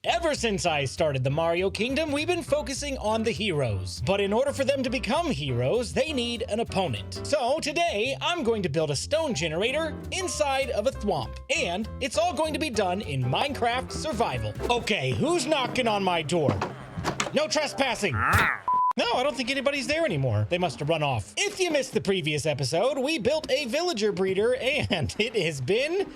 Ever since I started the Mario Kingdom, we've been focusing on the heroes. But in order for them to become heroes, they need an opponent. So today, I'm going to build a stone generator inside of a Thwomp. And it's all going to be done in Minecraft Survival. Okay, who's knocking on my door? No trespassing! No, I don't think anybody's there anymore. They must have run off. If you missed the previous episode, we built a villager breeder and it has been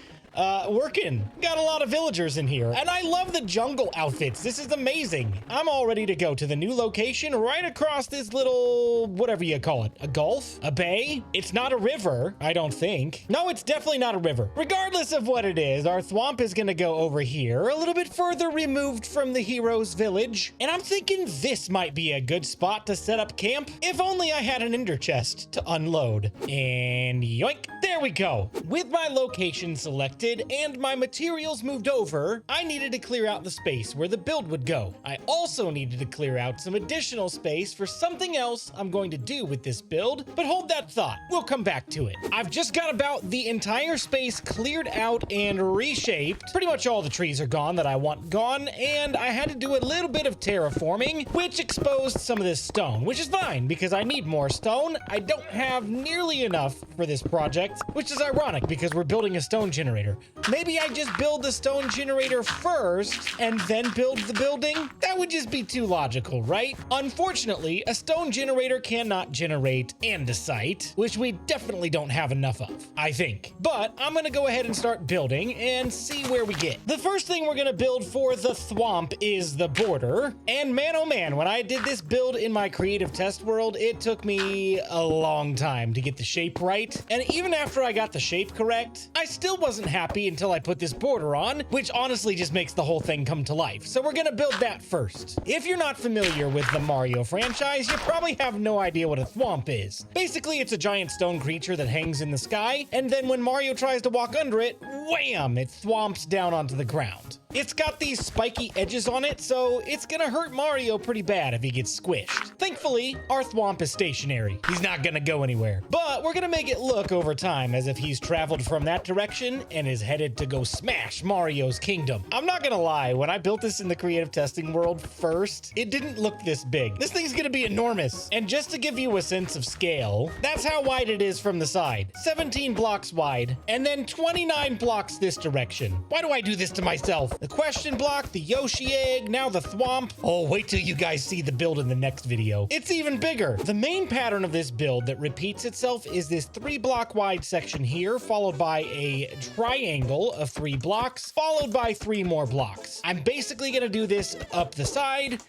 working. Got a lot of villagers in here. And I love the jungle outfits. This is amazing. I'm all ready to go to the new location right across this little, whatever you call it. A gulf? A bay? It's not a river, I don't think. No, it's definitely not a river. Regardless of what it is, our Thwomp is gonna go over here, a little bit further removed from the hero's village. And I'm thinking this might be a good spot to set up camp. If only I had an ender chest to unload. And yoink, there we go. With my location selected, and my materials moved over, I needed to clear out the space where the build would go. I also needed to clear out some additional space for something else I'm going to do with this build, but hold that thought, we'll come back to it. I've just got about the entire space cleared out and reshaped. Pretty much all the trees are gone that I want gone, and I had to do a little bit of terraforming, which exposed some of this stone, which is fine because I need more stone. I don't have nearly enough for this project, which is ironic because we're building a stone generator. Maybe I just build the stone generator first and then build the building? That would just be too logical, right? Unfortunately, a stone generator cannot generate andesite, which we definitely don't have enough of, I think. But I'm gonna go ahead and start building and see where we get. The first thing we're gonna build for the Thwomp is the border. And man, oh man, when I did this build in my creative test world, it took me a long time to get the shape right. And even after I got the shape correct, I still wasn't happy until I put this border on, which honestly just makes the whole thing come to life. So we're gonna build that first. If you're not familiar with the Mario franchise, you probably have no idea what a Thwomp is. Basically, it's a giant stone creature that hangs in the sky, and then when Mario tries to walk under it, wham, it thwomps down onto the ground. It's got these spiky edges on it, so it's gonna hurt Mario pretty bad if he gets squished. Thankfully, our Thwomp is stationary. He's not gonna go anywhere. But we're gonna make it look over time as if he's traveled from that direction and is headed to go smash Mario's kingdom. I'm not gonna lie, when I built this in the creative testing world first, it didn't look this big. This thing's gonna be enormous. And just to give you a sense of scale, that's how wide it is from the side. 17 blocks wide, and then 29 blocks this direction. Why do I do this to myself? The question block, the Yoshi egg, now the Thwomp. Oh, wait till you guys see the build in the next video. It's even bigger. The main pattern of this build that repeats itself is this 3-block wide section here, followed by a triangle of 3 blocks, followed by 3 more blocks. I'm basically gonna do this up the side,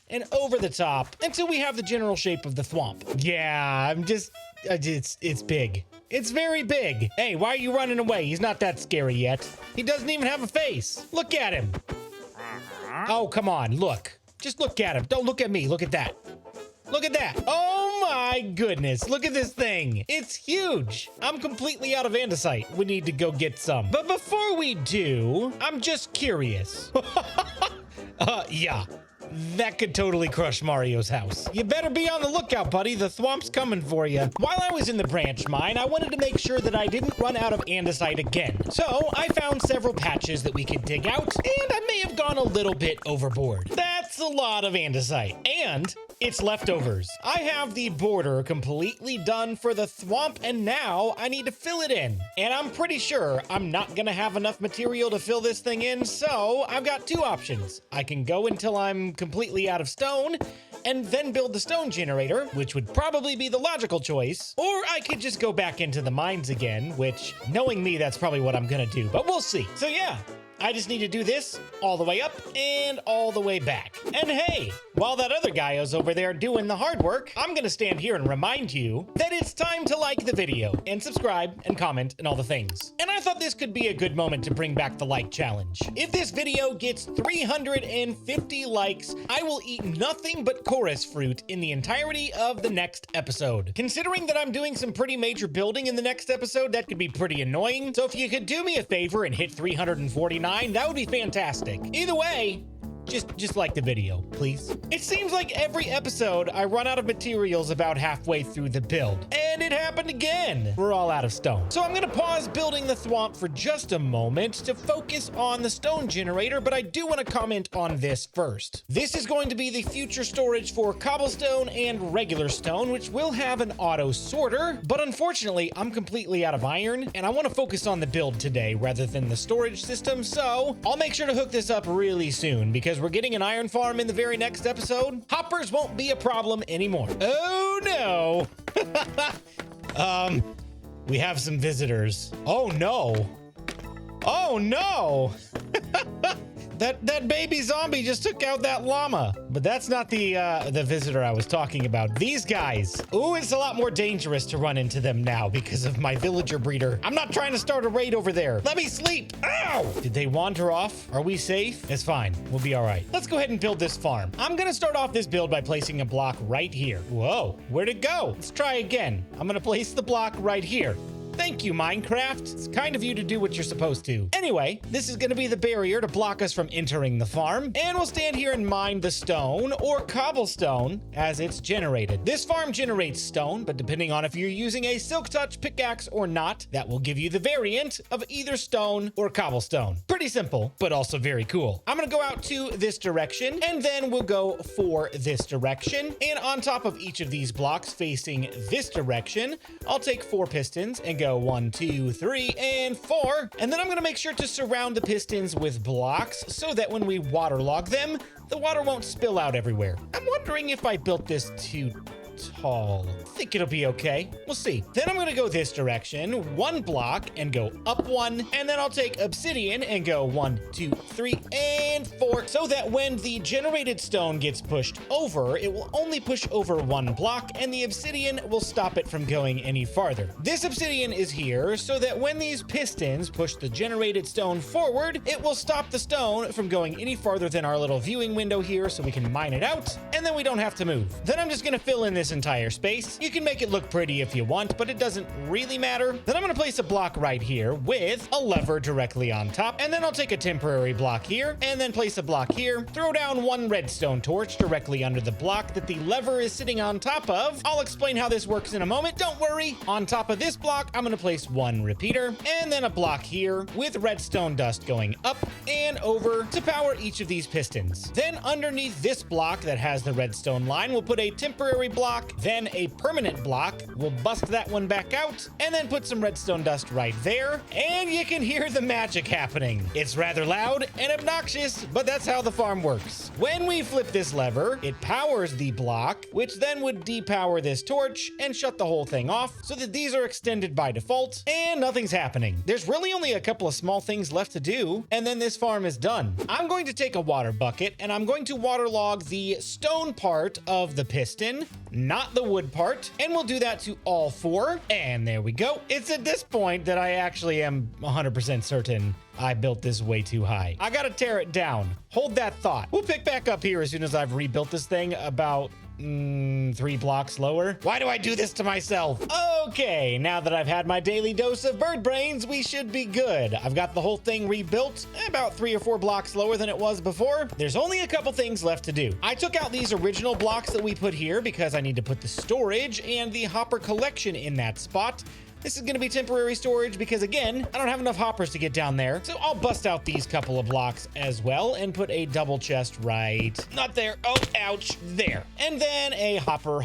and over the top until we have the general shape of the Thwomp. Yeah, it's big. It's very big. Hey, why are you running away? He's not that scary yet. He doesn't even have a face. Look at him. Oh, come on, look. Just look at him. Don't look at me. Look at that. Look at that. Oh my goodness. Look at this thing. It's huge. I'm completely out of andesite. We need to go get some. But before we do, I'm just curious. Yeah. That could totally crush Mario's house. You better be on the lookout, buddy. The Thwomp's coming for you. While I was in the branch mine, I wanted to make sure that I didn't run out of andesite again. So I found several patches that we could dig out, and I may have gone a little bit overboard. That's a lot of andesite. And it's leftovers. I have the border completely done for the Thwomp, and now I need to fill it in. And I'm pretty sure I'm not gonna have enough material to fill this thing in, so I've got 2 options. I can go until I'm completely out of stone, and then build the stone generator, which would probably be the logical choice, or I could just go back into the mines again, which, knowing me, that's probably what I'm gonna do, but we'll see. So yeah, I just need to do this all the way up and all the way back. And hey, while that other guy is over there doing the hard work, I'm gonna stand here and remind you that it's time to like the video and subscribe and comment and all the things. And I thought this could be a good moment to bring back the like challenge. If this video gets 350 likes, I will eat nothing but chorus fruit in the entirety of the next episode. Considering that I'm doing some pretty major building in the next episode, that could be pretty annoying. So if you could do me a favor and hit 349, that would be fantastic. Either way, just like the video, please. It seems like every episode I run out of materials about halfway through the build, and it happened again. We're all out of stone. So I'm gonna pause building the Thwomp for just a moment to focus on the stone generator, but I do want to comment on this first. This is going to be the future storage for cobblestone and regular stone, which will have an auto sorter, but unfortunately I'm completely out of iron, and I want to focus on the build today rather than the storage system, so I'll make sure to hook this up really soon because we're getting an iron farm in the very next episode. Hoppers won't be a problem anymore. Oh no. We have some visitors. Oh no. Oh no. That baby zombie just took out that llama. But that's not the visitor I was talking about. These guys. Ooh, it's a lot more dangerous to run into them now because of my villager breeder. I'm not trying to start a raid over there. Let me sleep. Ow! Did they wander off? Are we safe? It's fine. We'll be all right. Let's go ahead and build this farm. I'm gonna start off this build by placing a block right here. Whoa, where'd it go? Let's try again. I'm gonna place the block right here. Thank you, Minecraft. It's kind of you to do what you're supposed to. Anyway, this is going to be the barrier to block us from entering the farm, and we'll stand here and mine the stone or cobblestone as it's generated. This farm generates stone, but depending on if you're using a silk touch pickaxe or not, that will give you the variant of either stone or cobblestone. Pretty simple, but also very cool. I'm going to go out to this direction, and then we'll go for this direction. And on top of each of these blocks facing this direction, I'll take 4 pistons and go 1, 2, 3, and 4. And then I'm going to make sure to surround the pistons with blocks so that when we waterlog them, the water won't spill out everywhere. I'm wondering if I built this too tall. I think it'll be okay. We'll see. Then I'm going to go this direction, 1 block, and go up 1. And then I'll take obsidian and go 1, 2, 3, and 4. So that when the generated stone gets pushed over, it will only push over 1 block, and the obsidian will stop it from going any farther. This obsidian is here so that when these pistons push the generated stone forward, it will stop the stone from going any farther than our little viewing window here so we can mine it out, and then we don't have to move. Then I'm just going to fill in this entire space. You can make it look pretty if you want, but it doesn't really matter. Then I'm going to place a block right here with a lever directly on top, and then I'll take a temporary block here and then place a block here, throw down 1 redstone torch directly under the block that the lever is sitting on top of. I'll explain how this works in a moment, don't worry. On top of this block, I'm going to place 1 repeater and then a block here with redstone dust going up and over to power each of these pistons. Then underneath this block that has the redstone line, we'll put a temporary block, then a permanent block. We'll bust that one back out and then put some redstone dust right there, and you can hear the magic happening. It's rather loud and obnoxious, but that's how the farm works. When we flip this lever, it powers the block, which then would depower this torch and shut the whole thing off so that these are extended by default and nothing's happening. There's really only a couple of small things left to do, and then this farm is done. I'm going to take a water bucket and I'm going to waterlog the stone part of the piston, not the wood part, and we'll do that to all 4. And there we go. It's at this point that I actually am 100% certain I built this way too high. I gotta tear it down. Hold that thought. We'll pick back up here as soon as I've rebuilt this thing about 3 blocks lower. Why do I do this to myself? Okay, now that I've had my daily dose of bird brains, we should be good. I've got the whole thing rebuilt about 3 or 4 blocks lower than it was before. There's only a couple things left to do. I took out these original blocks that we put here because I need to put the storage and the hopper collection in that spot. This is going to be temporary storage because, again, I don't have enough hoppers to get down there. So I'll bust out these couple of blocks as well and put a double chest right, not there, oh, ouch, there. And then a hopper,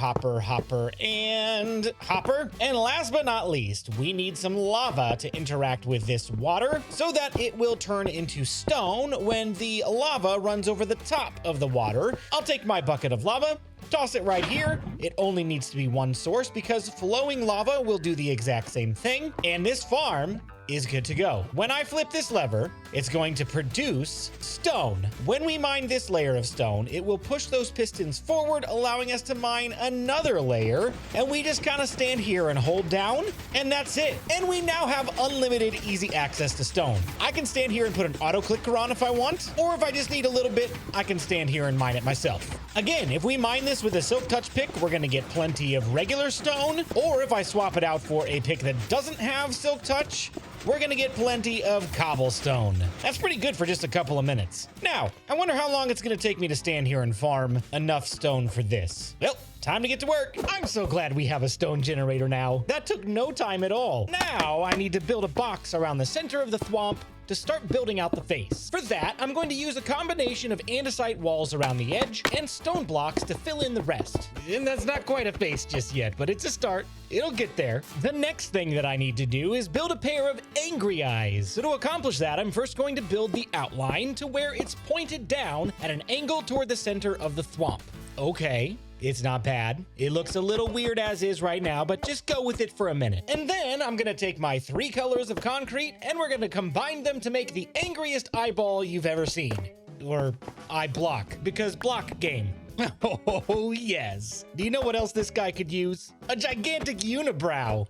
and hopper. And last but not least, we need some lava to interact with this water so that it will turn into stone when the lava runs over the top of the water. I'll take my bucket of lava, toss it right here. It only needs to be 1 source because flowing lava will do the exact same thing. And this farm is good to go. When I flip this lever, it's going to produce stone. When we mine this layer of stone, it will push those pistons forward, allowing us to mine another layer. And we just kind of stand here and hold down, and that's it. And we now have unlimited easy access to stone. I can stand here and put an auto clicker on if I want, or if I just need a little bit, I can stand here and mine it myself. Again, if we mine this with a silk touch pick, we're going to get plenty of regular stone, or if I swap it out for a pick that doesn't have silk touch, we're going to get plenty of cobblestone. That's pretty good for just a couple of minutes. Now, I wonder how long it's gonna take me to stand here and farm enough stone for this. Well, time to get to work. I'm so glad we have a stone generator now. That took no time at all. Now, I need to build a box around the center of the thwomp to start building out the face. For that, I'm going to use a combination of andesite walls around the edge and stone blocks to fill in the rest. And that's not quite a face just yet, but it's a start. It'll get there. The next thing that I need to do is build a pair of angry eyes. So to accomplish that, I'm first going to build the outline to where it's pointed down at an angle toward the center of the thwomp. Okay. It's not bad. It looks a little weird as is right now, but just go with it for a minute. And then I'm gonna take my 3 colors of concrete and we're gonna combine them to make the angriest eyeball you've ever seen. Or eye block, because block game. Oh, yes. Do you know what else this guy could use? A gigantic unibrow.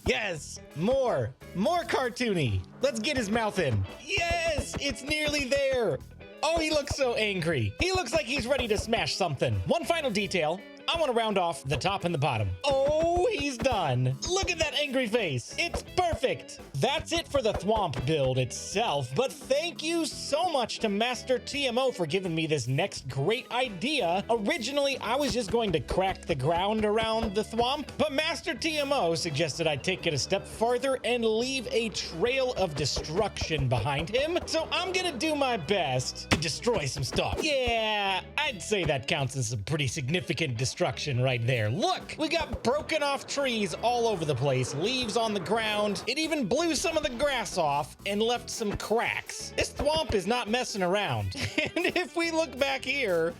Yes, more cartoony. Let's get his mouth in. Yes, it's nearly there. Oh, he looks so angry. He looks like he's ready to smash something. One final detail. I want to round off the top and the bottom. Oh, he's done. Look at that angry face. It's perfect. That's it for the Thwomp build itself, but thank you so much to Master TMO for giving me this next great idea. Originally, I was just going to crack the ground around the Thwomp, but Master TMO suggested I take it a step farther and leave a trail of destruction behind him. So I'm gonna do my best to destroy some stuff. Yeah, I'd say that counts as some pretty significant destruction right there. Look, we got broken off trees all over the place, leaves on the ground. It even blew some of the grass off and left some cracks. This Thwomp is not messing around. And if we look back here,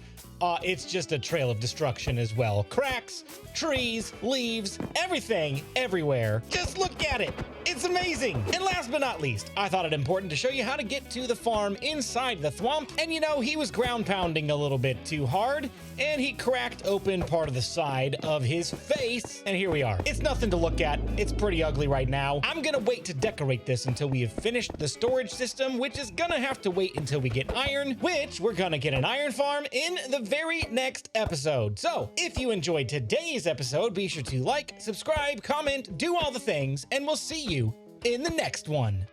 it's just a trail of destruction as well. Cracks, trees, leaves, everything, everywhere. Just look at it. It's amazing. And last but not least, I thought it important to show you how to get to the farm inside the Thwomp. And you know, he was ground pounding a little bit too hard, and he cracked open part of the side of his face. And here we are. It's nothing to look at. It's pretty ugly right now. I'm gonna wait to decorate this until we have finished the storage system, which is gonna have to wait until we get iron, which we're gonna get an iron farm in the very next episode. So if you enjoyed today's episode, be sure to like, subscribe, comment, do all the things, and we'll see you in the next one.